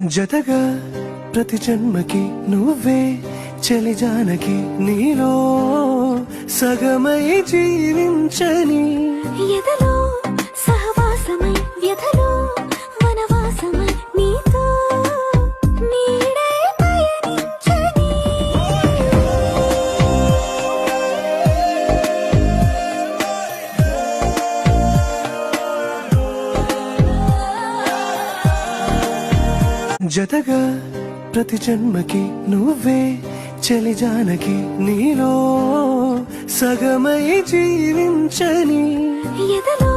జతగా ప్రతి జన్మకి నువ్వే చలి జానకి నీలో సగమై జీవించని ఎదలో సహవాసమై వ్యధలో వనవాసమై నీతో నీడే పయనించని జతగా ప్రతి జన్మకి నువ్వే చలి జానకి నీలో సగమై జీవించని ఎదలో